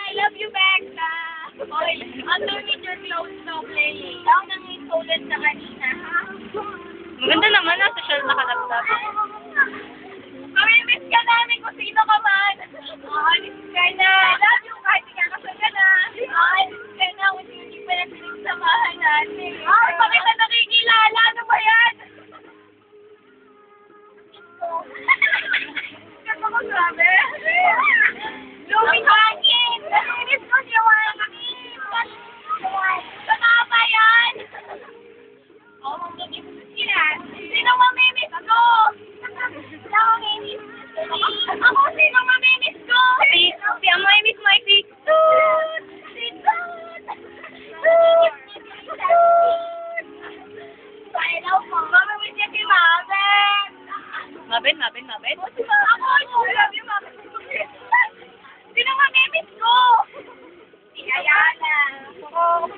I love you, Becca. Okay, underneath your clothes, no play. Ikaw nang isulat na kanina, ha? Maganda naman, social nakalagdag. Mamimiss ka namin kung sino ka man. Alis ka na. I love you kahit ikakasal ka na. Alis ka na kung hindi pa nagsamahan natin. Ay, bakit na nakikilala? Ano ba yan? Ano ba grabe? Luming hangin! Nalinis ko siya hangin! Saka ba yan? Oo, mamimiss ko sila. Sino mamimiss ko? Ako, sino mamimiss ko? Si Amoy Miss My Tut! Si Tut! Tut! Hello po. Mamimiss niya si Mabel. Mabel. Ako, I love you, Mabel. Sino mamimiss ko? Si Ayala. Ako,